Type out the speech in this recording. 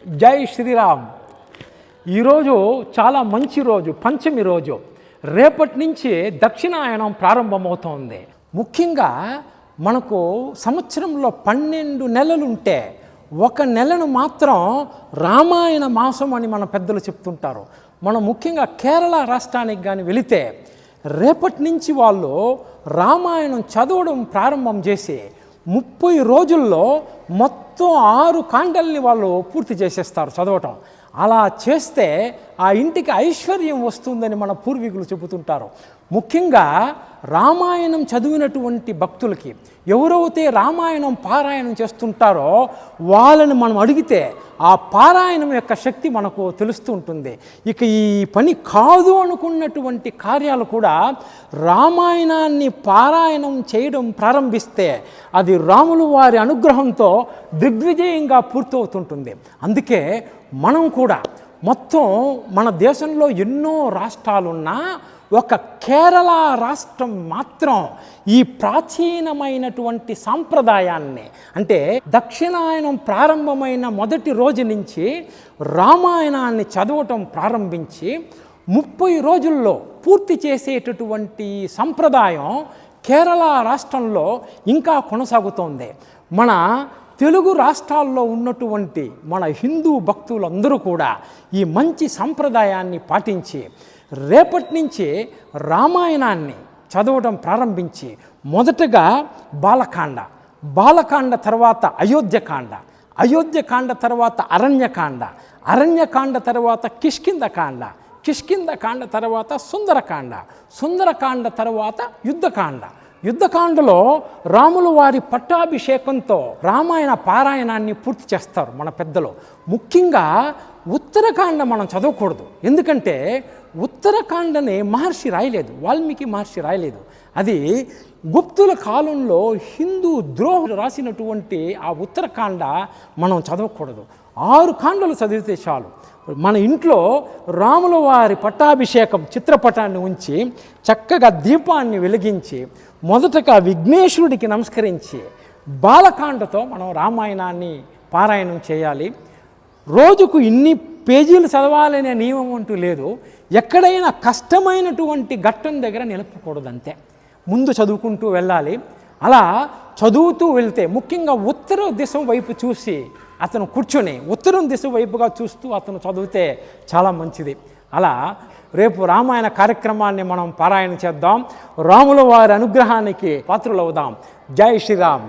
జై శ్రీరామ్. ఈరోజు చాలా మంచి రోజు, పంచమి రోజు. రేపటి నుంచి దక్షిణాయనం ప్రారంభమవుతోంది. ముఖ్యంగా మనకు సంవత్సరంలో 12 నెలలుంటే ఒక నెలను మాత్రం రామాయణ మాసం అని మన పెద్దలు చెప్తుంటారు. మనం ముఖ్యంగా కేరళ రాష్ట్రానికి కానీ వెళితే రేపటి నుంచి వాళ్ళు రామాయణం చదవడం ప్రారంభం చేసి 30 రోజుల్లో మొత్తం 6 కాండల్ని వాళ్ళు పూర్తి చేసేస్తారు చదవటం. అలా చేస్తే ఆ ఇంటికి ఐశ్వర్యం వస్తుందని మన పూర్వీకులు చెబుతుంటారు. ముఖ్యంగా రామాయణం చదివినటువంటి భక్తులకి, ఎవరైతే రామాయణం పారాయణం చేస్తుంటారో వాళ్ళని మనం అడిగితే ఆ పారాయణం యొక్క శక్తి మనకు తెలుస్తూ ఉంటుంది. ఇక ఈ పని కాదు అనుకున్నటువంటి కార్యాలు కూడా రామాయణాన్ని పారాయణం చేయడం ప్రారంభిస్తే అది రాములు వారి అనుగ్రహంతో దిగ్విజయంగా పూర్తవుతుంటుంది. అందుకే మనం కూడా మొత్తం మన దేశంలో ఎన్నో రాష్ట్రాలున్నా ఒక కేరళ రాష్ట్రం మాత్రం ఈ ప్రాచీనమైనటువంటి సాంప్రదాయాన్ని, అంటే దక్షిణాయనం ప్రారంభమైన మొదటి రోజు నుంచి రామాయణాన్ని చదవటం ప్రారంభించి 30 రోజుల్లో పూర్తి చేసేటటువంటి సంప్రదాయం కేరళ రాష్ట్రంలో ఇంకా కొనసాగుతోంది. మన తెలుగు రాష్ట్రాల్లో ఉన్నటువంటి మన హిందూ భక్తులందరూ కూడా ఈ మంచి సంప్రదాయాన్ని పాటించి రేపటి నుంచి రామాయణాన్ని చదవడం ప్రారంభించి మొదటగా బాలకాండ తర్వాత అయోధ్యకాండ, అయోధ్యకాండ తర్వాత అరణ్యకాండ తర్వాత కిష్కింధకాండ తర్వాత సుందరకాండ తర్వాత యుద్ధకాండలో రాములు వారి పట్టాభిషేకంతో రామాయణ పారాయణాన్ని పూర్తి చేస్తారు మన పెద్దలు. ముఖ్యంగా ఉత్తరకాండ మనం చదవకూడదు. ఎందుకంటే ఉత్తరకాండని వాల్మీకి మహర్షి రాయలేదు. అది గుప్తుల కాలంలో హిందూ ద్రోహులు రాసినటువంటి ఆ ఉత్తరకాండ మనం చదవకూడదు. 6 కాండలు చదివితే చాలు. మన ఇంట్లో రాముల వారి పట్టాభిషేకం చిత్రపటాన్ని ఉంచి చక్కగా దీపాన్ని వెలిగించి మొదటగా విఘ్నేశ్వరుడికి నమస్కరించి బాలకాండతో మనం రామాయణాన్ని పారాయణం చేయాలి. రోజుకు ఇన్ని పేజీలు చదవాలనే నియమం అంటూ లేదు. ఎక్కడైనా కష్టమైనటువంటి ఘట్టం దగ్గర నిలపకూడదు, అంతే. ముందు చదువుకుంటూ వెళ్ళాలి. అలా చదువుతూ వెళ్తే ముఖ్యంగా ఉత్తర దిశ వైపు చూసి అతను కూర్చొని ఉత్తరం దిశ వైపుగా చూస్తూ అతను చదివితే చాలా మంచిది. అలా రేపు రామాయణ కార్యక్రమాన్ని మనం పారాయణ చేద్దాం. రాముల వారి అనుగ్రహానికి పాత్రులవుదాం. జై శ్రీరామ్.